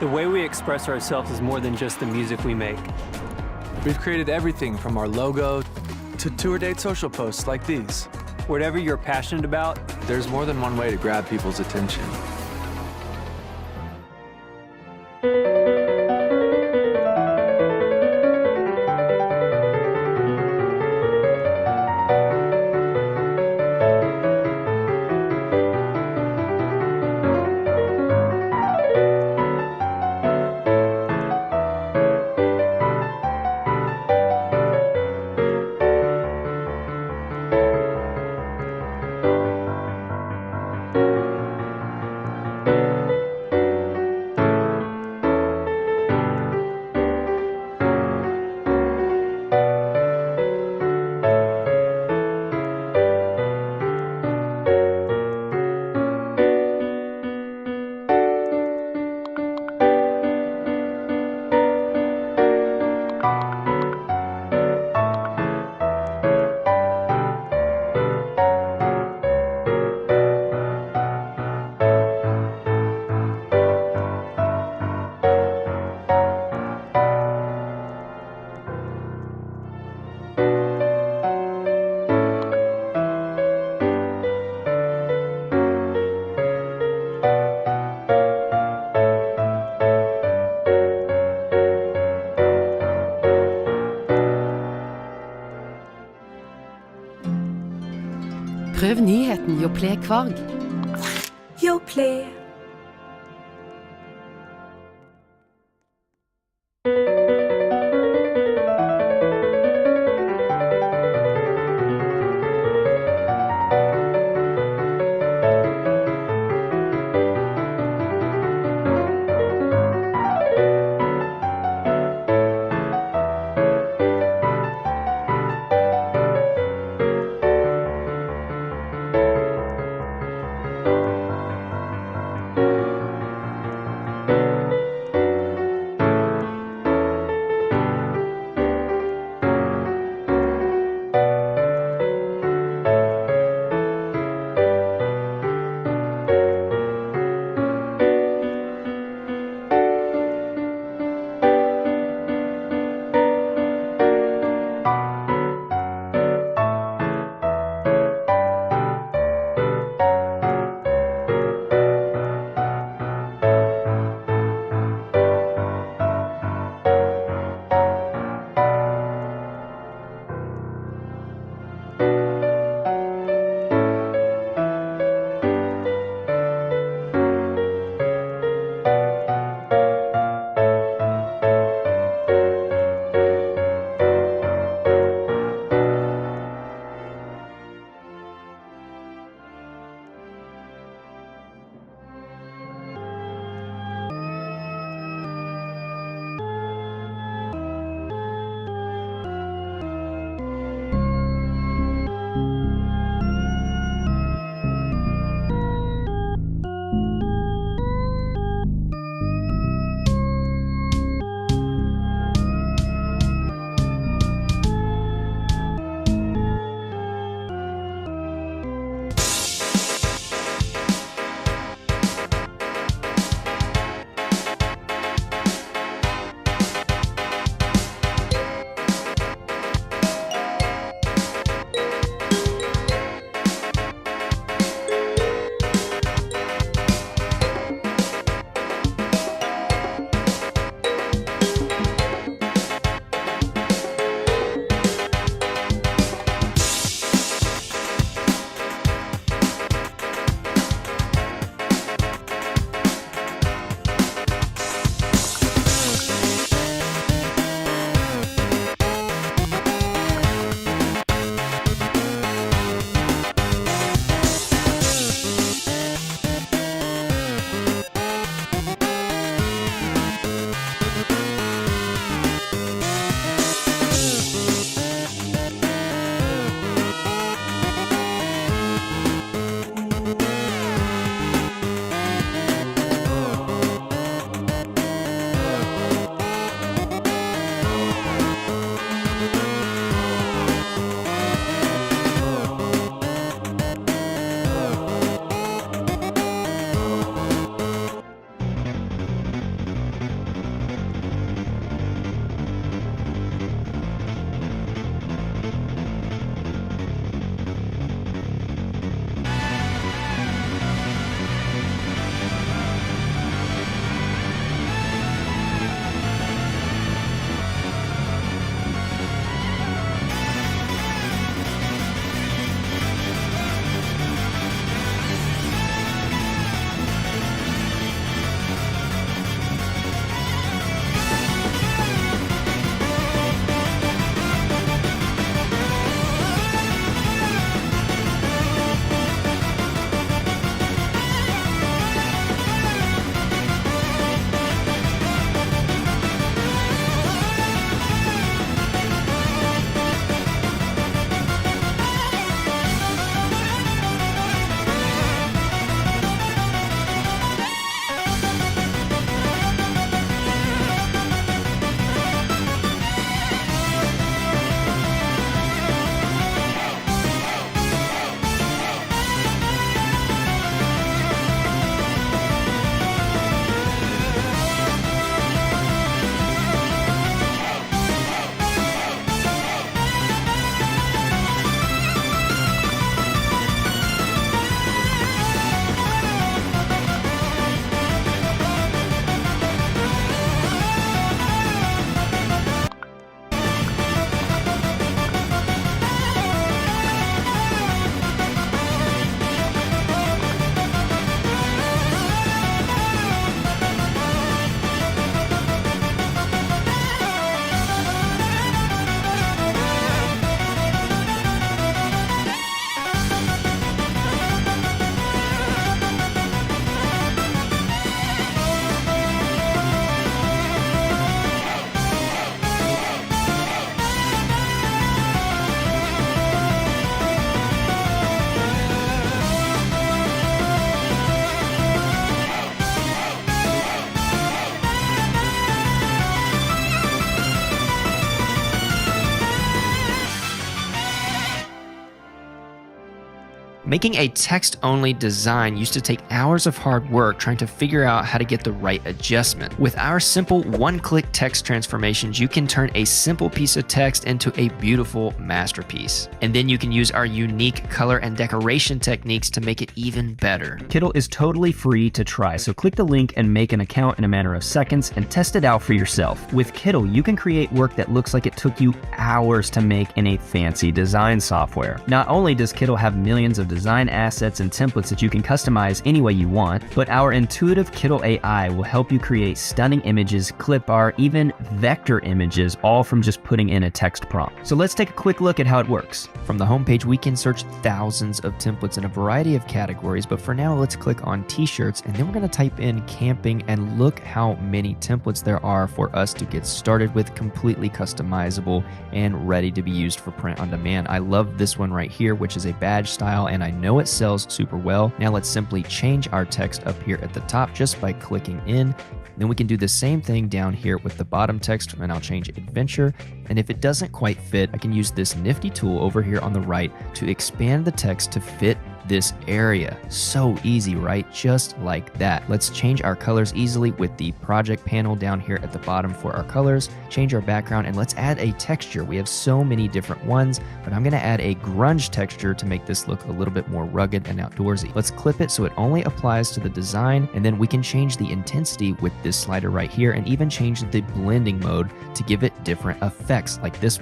The way we express ourselves is more than just the music we make. We've created everything from our logo to tour date social posts like these. Whatever you're passionate about, There's more than one way to grab people's attention. Prøv nyheten Yoplait Kvarg. Yoplait. Making a text-only design used to take hours of hard work trying to figure out how to get the right adjustment. With our simple one-click text transformations, you can turn a simple piece of text into a beautiful masterpiece. And then you can use our unique color and decoration techniques to make it even better. Kittl is totally free to try, so click the link and make an account in a matter of seconds and test it out for yourself. With Kittl, you can create work that looks like it took you hours to make in a fancy design software. Not only does Kittl have millions of design assets and templates that you can customize any way you want, but our intuitive Kittl AI will help you create stunning images, clip art, even vector images, all from just putting in a text prompt. So let's take a quick look at how it works. From the homepage, we can search thousands of templates in a variety of categories, but for now, let's click on t-shirts, and then we're going to type in camping, and look how many templates there are for us to get started with, completely customizable and ready to be used for print on demand. I love this one right here, which is a badge style, and I know it sells super well. Now let's simply change our text up here at the top just by clicking in. Then we can do the same thing down here with the bottom text, and I'll change adventure. And if it doesn't quite fit, I can use this nifty tool over here on the right to expand the text to fit this area. So easy, right? Just like that. Let's change our colors easily with the project panel down here at the bottom for our colors, change our background, and let's add a texture. We have so many different ones, but I'm gonna add a grunge texture to make this look a little bit more rugged and outdoorsy. Let's clip it so it only applies to the design, and then we can change the intensity with this slider right here, and even change the blending mode to give it different effects like this.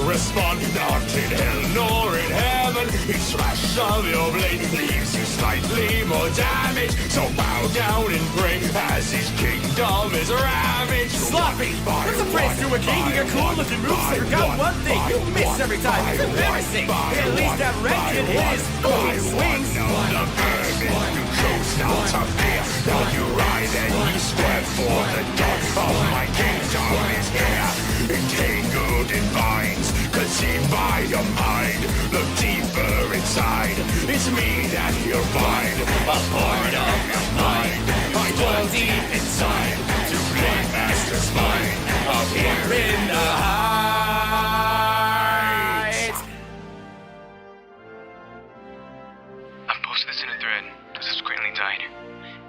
Respond not in hell nor in heaven. Each slash of your blade leaves you slightly more damage. So bow down and pray as his kingdom is ravaged. Sloppy! What's the praise to a king? You got cool looking moves, I forgot one thing. You miss every time. It's embarrassing. At least that red can hit his wings. The vermin you chose not to fear. Now you rise and you swear for the dawn of my kingdom is here. Entangled in vines, conceived by your mind. Look deeper inside. It's me that you'll find, a part of your mind. I dwell deep inside to play master's mind. Up here in the heights. I posted this in a thread. The subsequently died.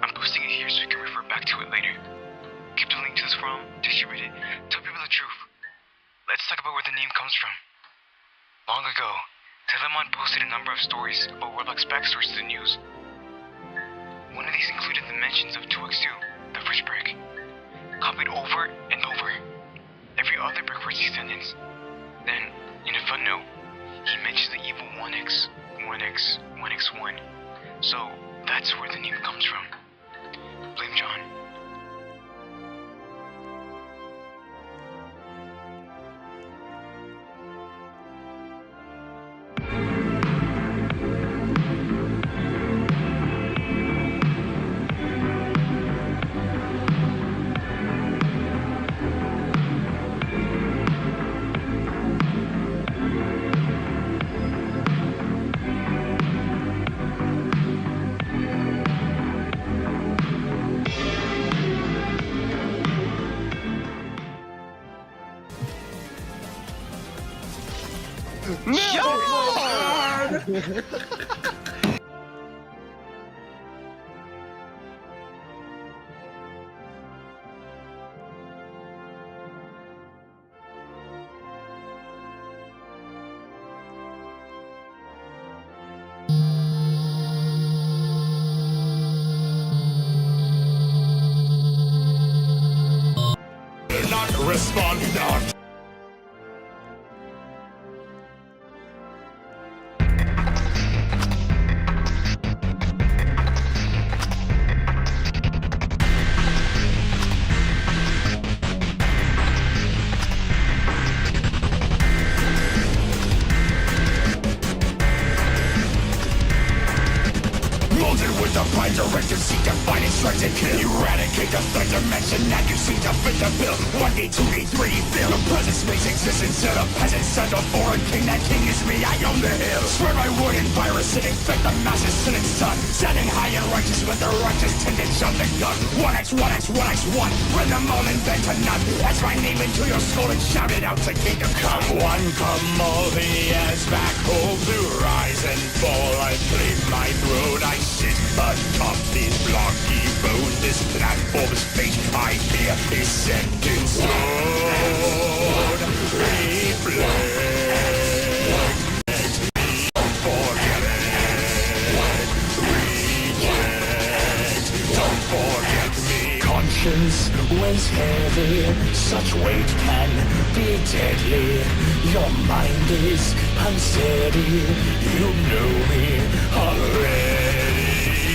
I'm posting it here so you can refer back to it later. Keep the link to this forum, distribute it, tell people the truth. Let's talk about where the name comes from. Long ago, Telemon posted a number of stories about Warlock's backstories to the news. One of these included the mentions of 2x2, the fridge brick, copied over and over every other brick for its descendants. Then, in a footnote, he mentions the evil 1x, 1x, 1x1. So, that's where the name comes from. Blame John. Not respond, not. Molded with the pride, directive, seek to find and strike to kill. You ran a kick of third dimension, and you seem to fit the bill. 1D, 2D, 3D, bill. Your presence makes existence to the peasant, son of foreign king. That king is me, I own the hill. Spread my word and virus and infect the masses till it's done. Standing high and righteous with the righteous tend to jump the gun. 1x, 1x, 1x, 1. Bring them all and bend to none. Etch my name into your skull and shout it out to kingdom come. One, come all the years back home to rise and fall. I claim my throne, I sit atop these blocky bones. This platform's fate I fear is set in stone. Reflect, don't forget it. Reject, don't forget me. Conscience weighs heavy, such weight can be deadly. Your mind is unsteady, you know me already.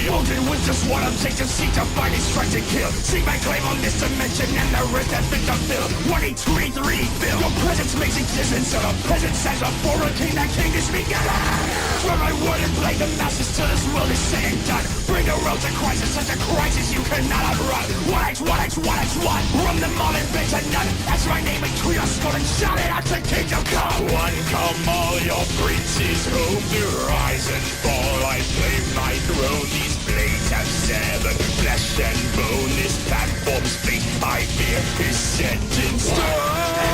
Odin was just one objective, seek to find his strike to kill. Seek my claim on this dimension and the rest that fit the bill. 1D, 2D, 3D, bill. Your presence makes existence of a peasant says a foreign king, that king is me. Swear my word and play the masses till this world is said and done. Bring the world to crisis, such a crisis you cannot outrun. 1x, 1x, 1x, 1. Run them all and bend to none. That's my name between your skull and shout it out to kingdom come. One, come all your princes home to rise and fall. I claim my throne. These blades have severed flesh and bone. This platform's fate I fear is set in stone.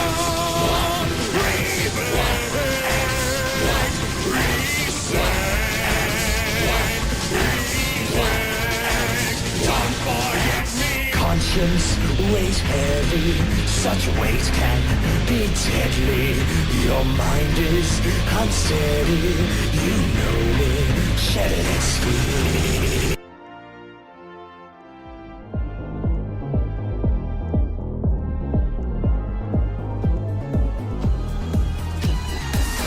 Reflect, don't forget me. Conscience weighs heavy, such weight can be deadly. Your mind is unsteady, you know me, Cbw.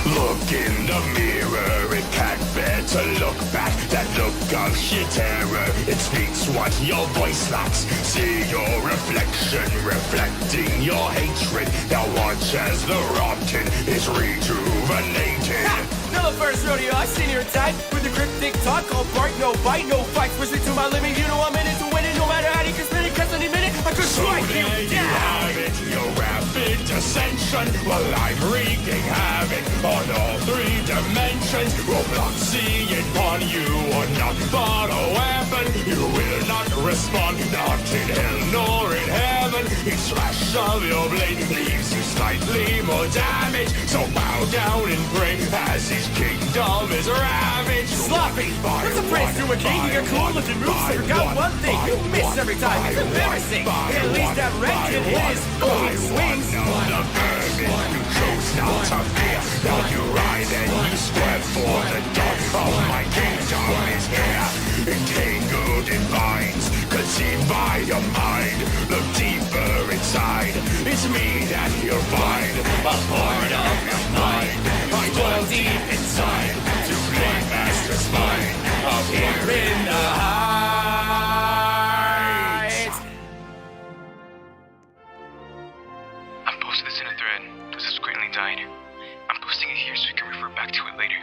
Look in the mirror, it can't bear to look back. That look of sheer terror, it speaks what your voice lacks. See your reflection reflecting your hatred. Now watch as the rotten is rejuvenated. Never first rodeo, I seen your attack with the cryptic talk, all bark, no bite, no fight. Pushing to my limit, you know I'm in it to win it. No matter how you can spin it, cause any minute I could strike you down. You have it, your rapid ascension, while I'm wreaking havoc on all three dimensions. Roblox seeing on you or not, but a weapon. You will not respond, not in hell nor in heaven. Each slash of your blade leaves you slightly more damage. So bow down and pray as his kingdom is ravaged. Sloppy, what's a praise to a king? You got cool looking moves, I forgot one thing. You miss every time, it's embarrassing. At least that wrench can hit his wings. The burden you chose not to fear. Now you ride and you swear for the dawn of my kingdom is here. Entangled in vines, conceived by your mind. Look deeper inside, it's me that you'll find. A part of your mind, I dwell deep inside. To play master spine, up here in the heights. I'm posting this in a thread. This has greatly died. I'm posting it here so you can refer back to it later.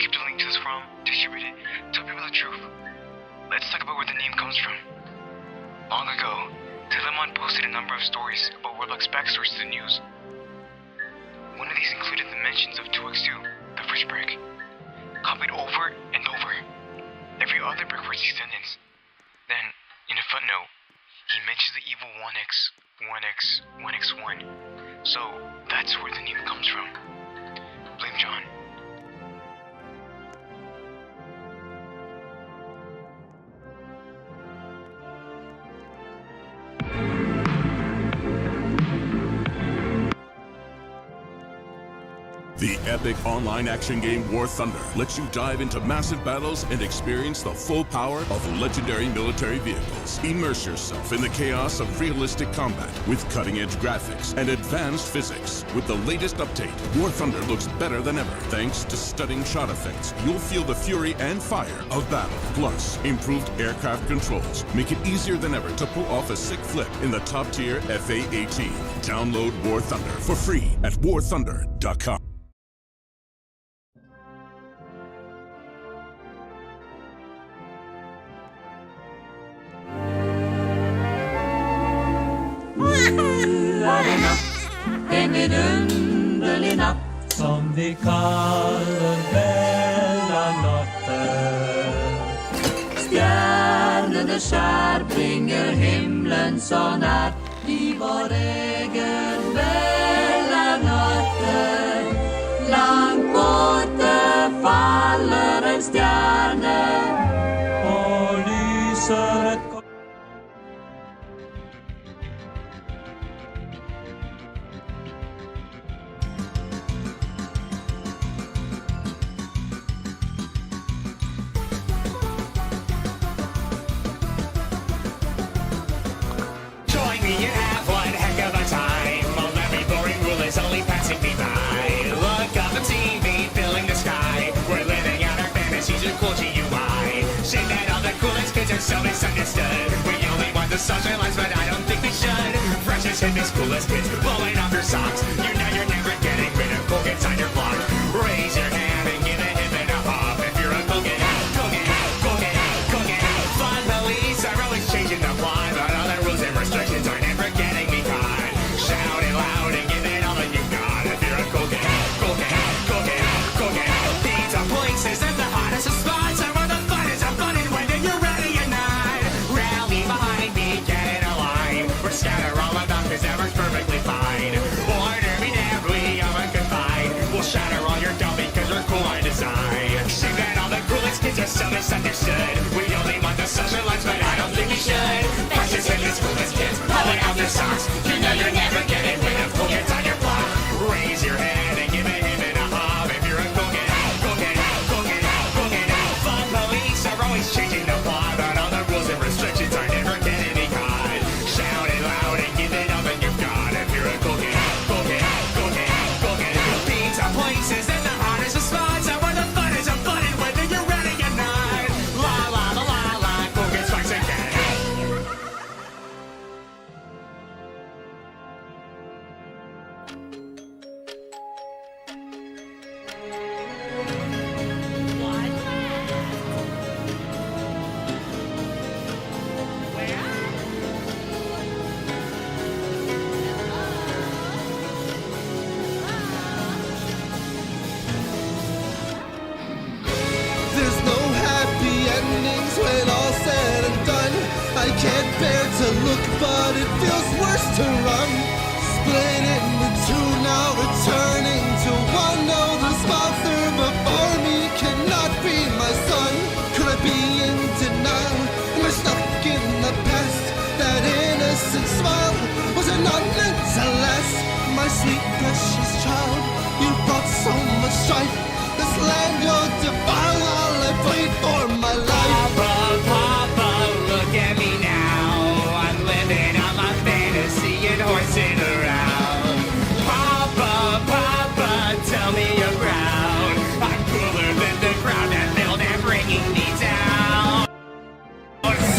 Keep the link to this from, distribute it, tell people the truth. Let's talk about where the name comes from. Long ago, Telemon posted a number of stories about Warlock's backstories to the news. One of these included the mentions of 2x2, the first brick, copied over and over. Every other brick for its descendants. Then, in a footnote, he mentions the evil 1x, 1x, 1x1. So, that's where the name comes from. Blame John. The epic online action game War Thunder lets you dive into massive battles and experience the full power of legendary military vehicles. Immerse yourself in the chaos of realistic combat with cutting-edge graphics and advanced physics. With the latest update, War Thunder looks better than ever. Thanks to stunning shot effects, you'll feel the fury and fire of battle. Plus, improved aircraft controls make it easier than ever to pull off a sick flip in the top-tier FA-18. Download War Thunder for free at warthunder.com. vidunderlig natt som vi kaller Bella-natten. Stjernene skjær bringer himmelen så nær i vår egen Bella-natten. Langt borte faller en stjerne og lyser et so misunderstood. We only want the socialize, but I don't think we should. Freshest hippies, coolest kids, blowing off your socks. You know you're never getting rid of cool kids on your block. Raise your hand and give a hip and a hop if you're a cool kid. Cool kid, cool kid, cool kid. Fun police are always changing the plot, but all the rules and restrictions are never getting me caught. Shout it loud and give it all that you got if you're a cool kid. Cool kid, cool kid, cool kid. These are places and the hottest of spots are where the fun is. I'm fun and whether you're ready. Scatter all about cause that works perfectly fine. Order me now, we are unconfined. We'll shatter all your dumb because we're cool by design. Shame that all the coolest kids are so misunderstood. We only want the social lives, but I don't think we should. Precious in the coolest kids, pulling out their socks. You know you're never getting rid of cool kids on your block. Raise your hand and give a him and a hop if you're a cool kid. Cool kid, cool kid, cool kid. Fun police are always changing the plot, but all the rules and restrictions are never getting me caught. Shout it loud and give it up and you've got if you're a cool kid, cool kid, cool kid, cool kid. These are places and the hottest of spots are where the fun is. I'm fun and whether you're ready or not. La la la la la, cool kids strikes again. When all said and done, I can't bear to look, but it feels worse to run. Split into two now, returning to one. No, the sponsor before me cannot be my son. Could I be in denial? Am I stuck in the past? That innocent smile was it not meant to last? My sweet precious child, you brought so much strife. This land you'll defile, all I played for my life. Papa, look at me now. I'm living on my fantasy and horsing around. Papa, tell me you're proud. I'm cooler than the crowd that built and bringing me down.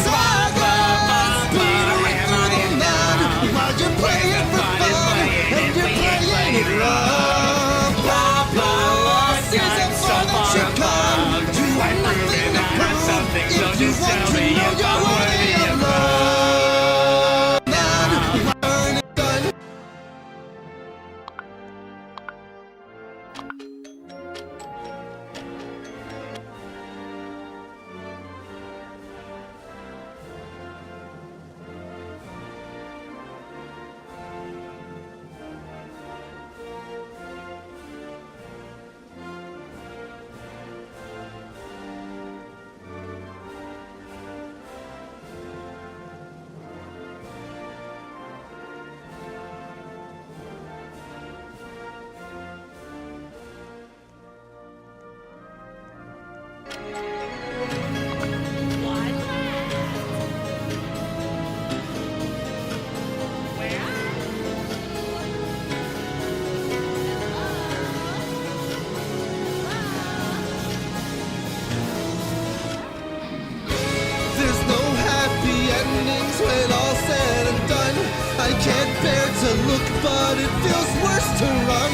Sagas, Peter and Little Man, while you're playing for fun and you're playing it wrong. Papa, season for the chicken. You have nothing to prove. If you want to know you're worthy of love, man, burn it done. can't bear to look, but it feels worse to run.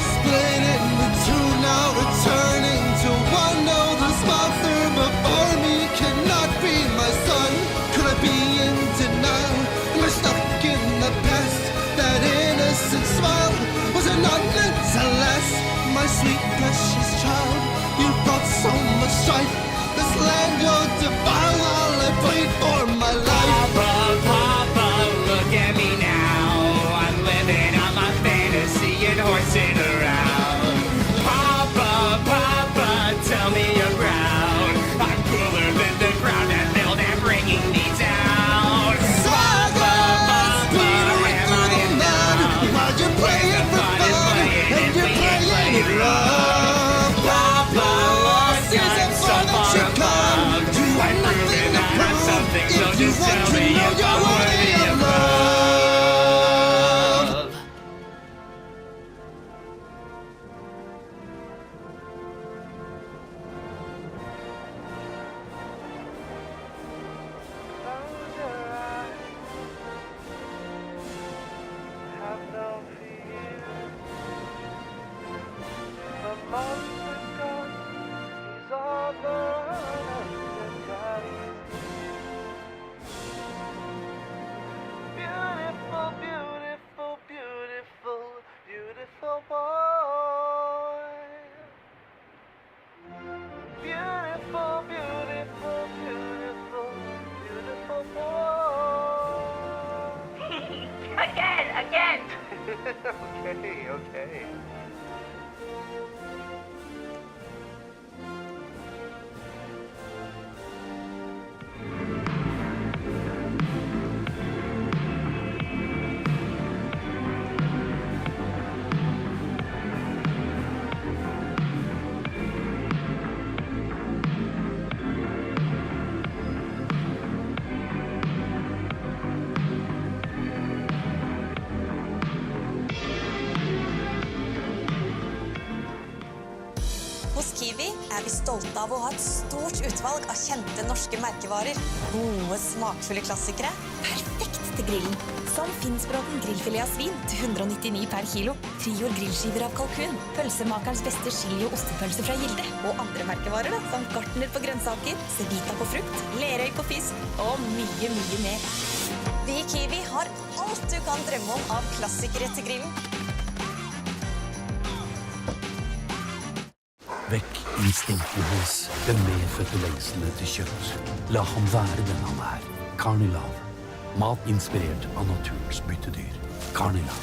Split into two now, returning to one. No, the sponsor before me cannot be my son. Could I be in denial? Am I stuck in the past? That innocent smile much strife. This land goes defile all I prayed for my life. Papa, look at me now. I'm living on my fantasy and horsing around. Papa, tell me you're proud. I'm cooler than the ground and build and bringing me down. Sagas, petering through the mud, while you're playing for fun, and you're playing it rough. Papa, season for the trick on. You have nothing to prove. If you want to know you're worthy of love. Again! Okay. Hos Kiwi er vi stolte av å ha et stort utvalg av kjente norske merkevarer. Gode, smakfulle klassikere. Perfekt til grillen. Som Finnsbråten grillfilet av svin til 199 per kilo. Frior grillskiver av kalkun. Pølsemakerens beste chili- og ostepølse fra Gilde. Og andre merkevarer da, som Gartner på grønnsaker, Cevita på frukt, Lerøy på fisk og mye, mye mer. Vi i Kiwi har alt du kan drømme om av klassikere til grillen. Vekk instinktet hans, den medfødte lengselen etter kjøtt. La ham være den han er. Carnival. Mat inspirert av naturens byttedyr. Carnival.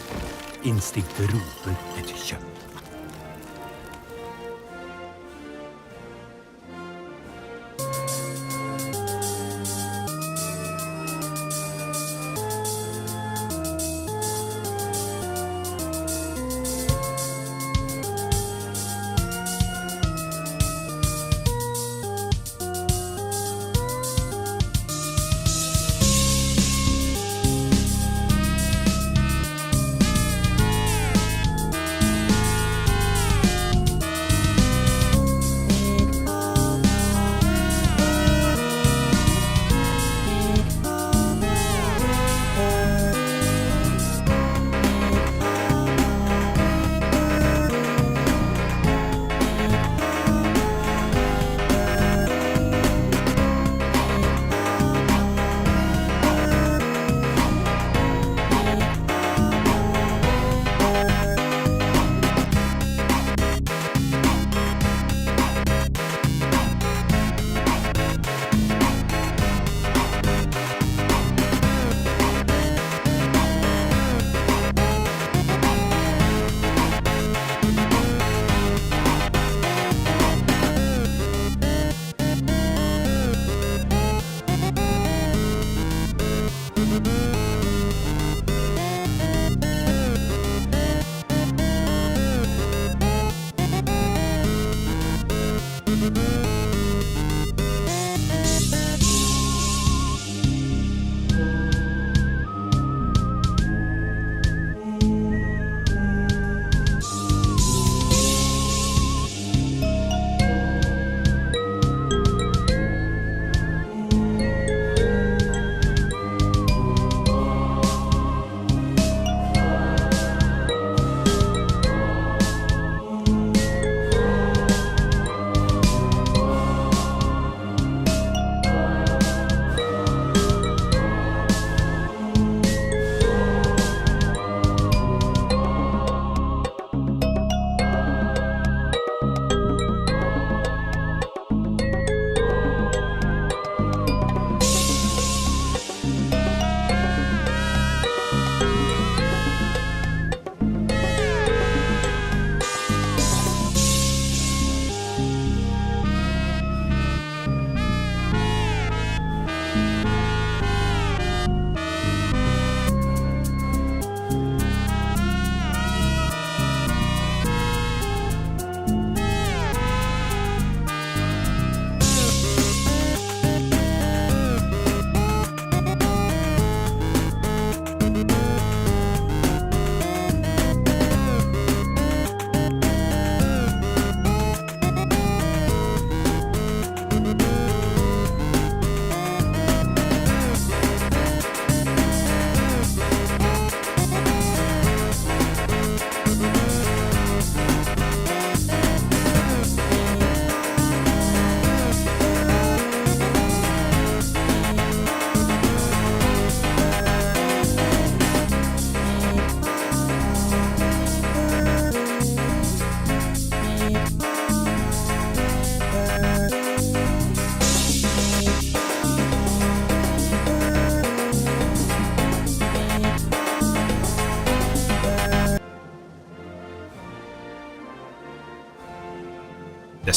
Instinktet roper etter kjøtt.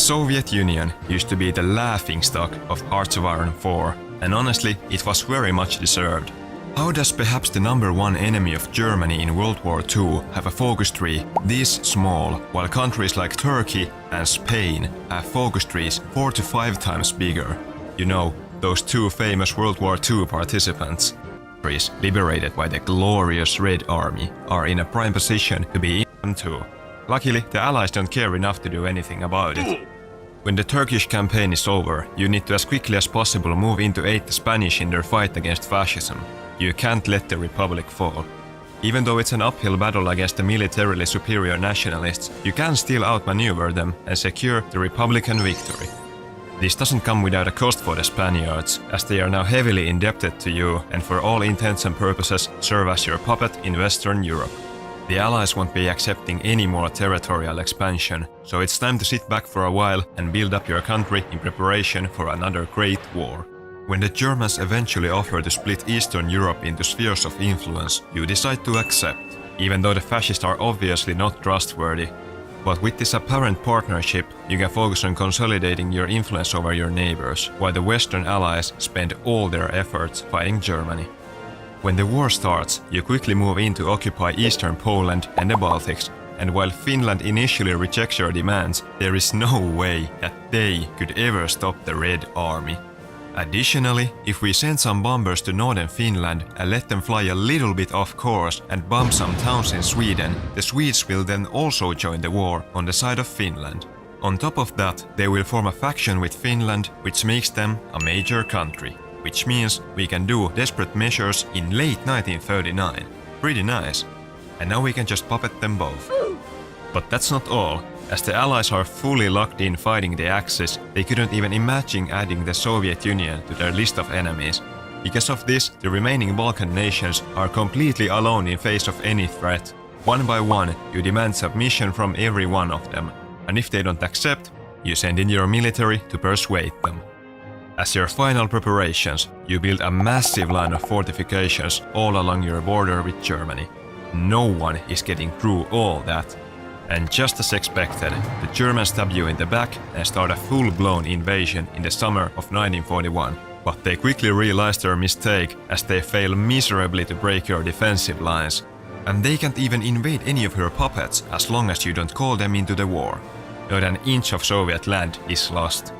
Soviet Union used to be the laughingstock of Hearts of Iron 4, and honestly, it was very much deserved. How does perhaps the number one enemy of Germany in World War II have a focus tree this small, while countries like Turkey and Spain have focus trees 4 to 5 times bigger? You know, those two famous World War II participants. Countries liberated by the glorious Red Army are in a prime position to be in them too. Luckily, the Allies don't care enough to do anything about it. When the Turkish campaign is over, you need to as quickly as possible move in to aid the Spanish in their fight against fascism. You can't let the Republic fall. Even though it's an uphill battle against the militarily superior nationalists, you can still outmaneuver them and secure the Republican victory. This doesn't come without a cost for the Spaniards, as they are now heavily indebted to you and for all intents and purposes serve as your puppet in Western Europe. The Allies won't be accepting any more territorial expansion, so it's time to sit back for a while and build up your country in preparation for another great war. When the Germans eventually offer to split Eastern Europe into spheres of influence, you decide to accept, even though the fascists are obviously not trustworthy. But with this apparent partnership, you can focus on consolidating your influence over your neighbors, while the Western Allies spend all their efforts fighting Germany. When the war starts, you quickly move in to occupy Eastern Poland and the Baltics, and while Finland initially rejects your demands, there is no way that they could ever stop the Red Army. Additionally, if we send some bombers to northern Finland and let them fly a little bit off course and bomb some towns in Sweden, the Swedes will then also join the war on the side of Finland. On top of that, they will form a faction with Finland, which makes them a major country, which means we can do desperate measures in late 1939. Pretty nice. And now we can just puppet them both. But that's not all. As the Allies are fully locked in fighting the Axis, they couldn't even imagine adding the Soviet Union to their list of enemies. Because of this, the remaining Balkan nations are completely alone in face of any threat. One by one, you demand submission from every one of them. And if they don't accept, you send in your military to persuade them. As your final preparations, you build a massive line of fortifications all along your border with Germany. No one is getting through all that. And just as expected, the Germans stab you in the back and start a full-blown invasion in the summer of 1941. But they quickly realize their mistake as they fail miserably to break your defensive lines. And they can't even invade any of your puppets as long as you don't call them into the war. Not an inch of Soviet land is lost.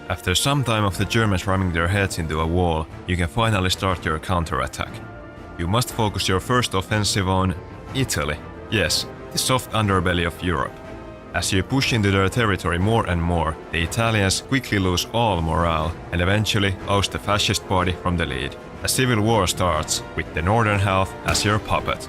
After some time of the Germans ramming their heads into a wall, you can finally start your counterattack. You must focus your first offensive on Italy. Yes, the soft underbelly of Europe. As you push into their territory more and more, the Italians quickly lose all morale and eventually oust the fascist party from the lead. A civil war starts, with the northern half as your puppet.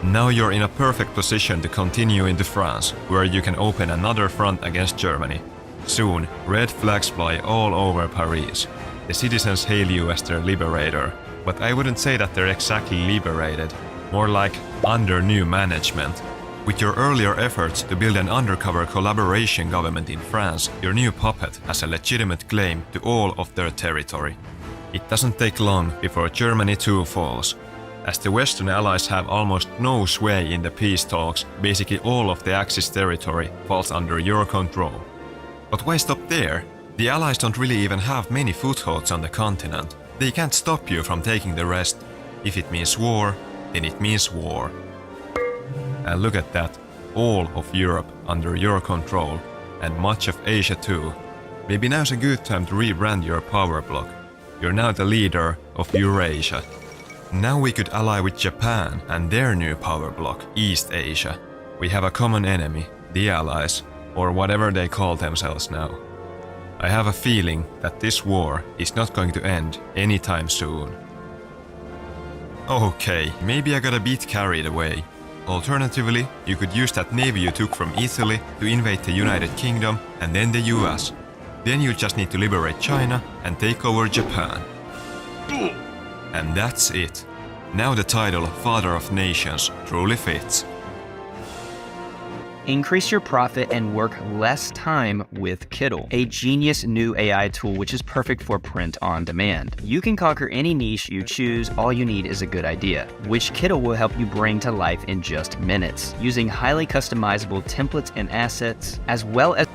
Now you're in a perfect position to continue into France, where you can open another front against Germany. Soon, red flags fly all over Paris. The citizens hail you as their liberator, but I wouldn't say that they're exactly liberated, more like under new management. With your earlier efforts to build an undercover collaboration government in France, your new puppet has a legitimate claim to all of their territory. It doesn't take long before Germany too falls. As the Western Allies have almost no sway in the peace talks, basically all of the Axis territory falls under your control. But why stop there? The Allies don't really even have many footholds on the continent. They can't stop you from taking the rest. If it means war, then it means war. And look at that, all of Europe under your control, and much of Asia too. Maybe now's a good time to rebrand your power block. You're now the leader of Eurasia. Now we could ally with Japan and their new power block, East Asia. We have a common enemy, the Allies, or whatever they call themselves now. I have a feeling that this war is not going to end anytime soon. Okay, maybe I got a bit carried away. Alternatively, you could use that navy you took from Italy to invade the United Kingdom and then the US. Then you just need to liberate China and take over Japan. And that's it. Now the title Father of Nations truly fits. Increase your profit and work less time with Kiddle, a genius new AI tool which is perfect for print on demand. You can conquer any niche you choose, all you need is a good idea, which Kiddle will help you bring to life in just minutes, using highly customizable templates and assets, as well as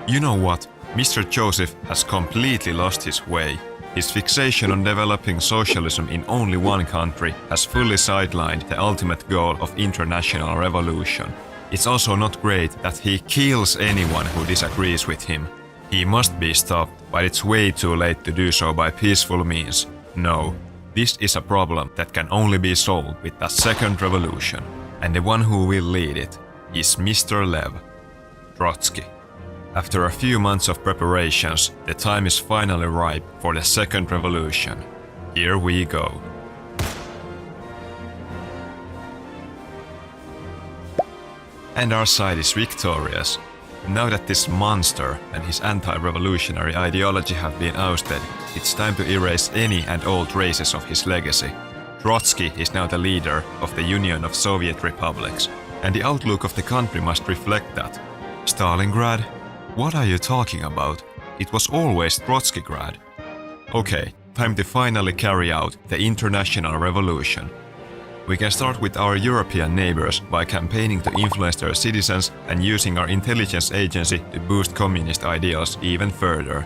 You know what? Mr. Joseph has completely lost his way. His fixation on developing socialism in only one country has fully sidelined the ultimate goal of international revolution. It's also not great that he kills anyone who disagrees with him. He must be stopped, but it's way too late to do so by peaceful means. No, this is a problem that can only be solved with a second revolution, and the one who will lead it is Mr. Lev, Trotsky. After a few months of preparations, the time is finally ripe for the second revolution. Here we go. And our side is victorious. Now that this monster and his anti-revolutionary ideology have been ousted, it's time to erase any and all traces of his legacy. Trotsky is now the leader of the Union of Soviet Republics, and the outlook of the country must reflect that. Stalingrad? What are you talking about? It was always Trotskygrad. Okay, time to finally carry out the international revolution. We can start with our European neighbors by campaigning to influence their citizens and using our intelligence agency to boost communist ideals even further.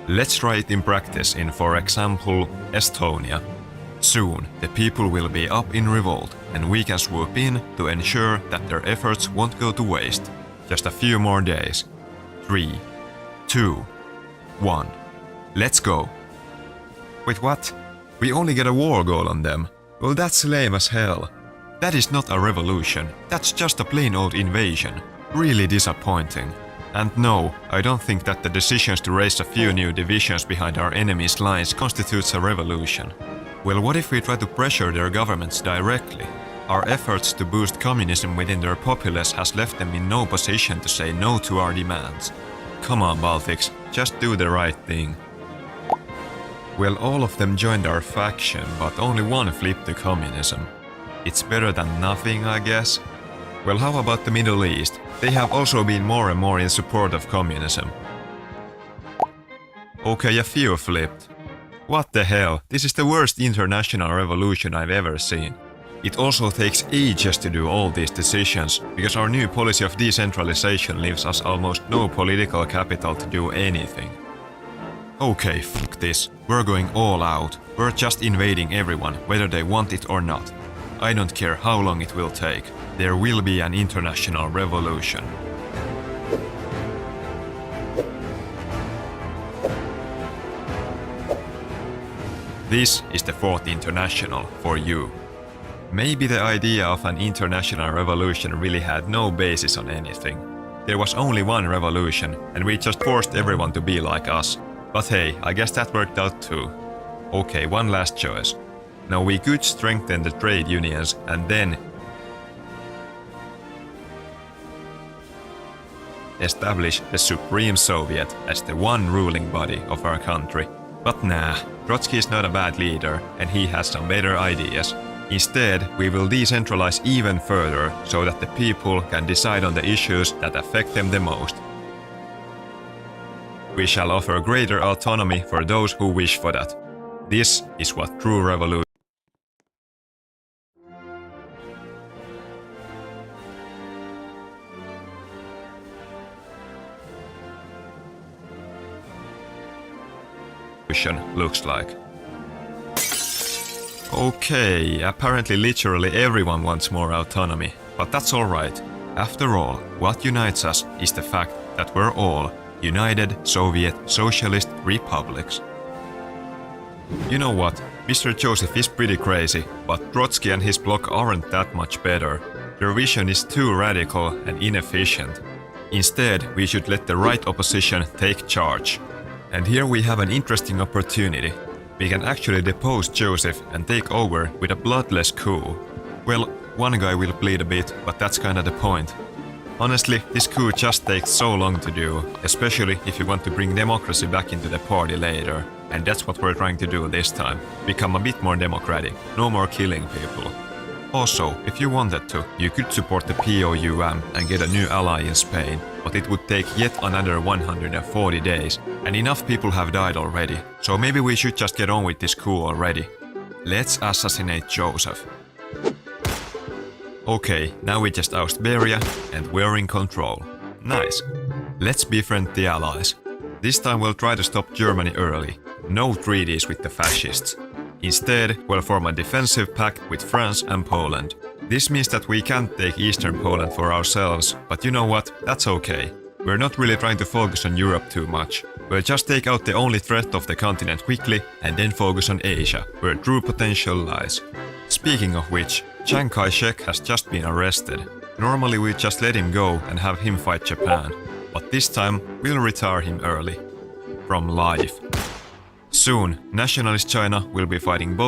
Let's try it in practice in, for example, Estonia. Soon, the people will be up in revolt, and we can swoop in to ensure that their efforts won't go to waste. Just a few more days. 3, 2, 1. Let's go. Wait, what? We only get a war goal on them. Well, that's lame as hell. That is not a revolution. That's just a plain old invasion. Really disappointing. And no, I don't think that the decisions to raise a few new divisions behind our enemies' lines constitutes a revolution. Well, what if we try to pressure their governments directly? Our efforts to boost communism within their populace has left them in no position to say no to our demands. Come on, Baltics, just do the right thing. Well, all of them joined our faction, but only one flipped to communism. It's better than nothing, I guess. Well, how about the Middle East? They have also been more and more in support of communism. Okay, a few flipped. What the hell? This is the worst international revolution I've ever seen. It also takes ages to do all these decisions, because our new policy of decentralization leaves us almost no political capital to do anything. Okay, fuck this. We're going all out. We're just invading everyone, whether they want it or not. I don't care how long it will take. There will be an international revolution. This is the Fourth International for you. Maybe the idea of an international revolution really had no basis on anything. There was only one revolution, and we just forced everyone to be like us. But hey, I guess that worked out too. Okay, one last choice. Now we could strengthen the trade unions and then establish the Supreme Soviet as the one ruling body of our country. But nah, Trotsky is not a bad leader, and he has some better ideas. Instead, we will decentralize even further so that the people can decide on the issues that affect them the most. We shall offer greater autonomy for those who wish for that. This is what true revolution looks like. Okay, apparently literally everyone wants more autonomy, but that's alright. After all, what unites us is the fact that we're all United Soviet Socialist Republics. You know what? Mr. Joseph is pretty crazy, but Trotsky and his bloc aren't that much better. Their vision is too radical and inefficient. Instead, we should let the right opposition take charge. And here we have an interesting opportunity. We can actually depose Joseph and take over with a bloodless coup. Well, one guy will bleed a bit, but that's kinda the point. Honestly, this coup just takes so long to do, especially if you want to bring democracy back into the party later. And that's what we're trying to do this time. Become a bit more democratic, no more killing people. Also, if you wanted to, you could support the POUM and get a new ally in Spain, but it would take yet another 140 days, and enough people have died already, so maybe we should just get on with this coup already. Let's assassinate Joseph. Okay, now we just oust Beria, and we're in control. Nice. Let's befriend the Allies. This time we'll try to stop Germany early. No treaties with the fascists. Instead, we'll form a defensive pact with France and Poland. This means that we can't take Eastern Poland for ourselves, but you know what? That's okay. We're not really trying to focus on Europe too much. We'll just take out the only threat of the continent quickly and then focus on Asia, where true potential lies. Speaking of which, Chiang Kai-shek has just been arrested. Normally we just let him go and have him fight Japan, but this time we'll retire him early. From life. Soon, nationalist China will be fighting both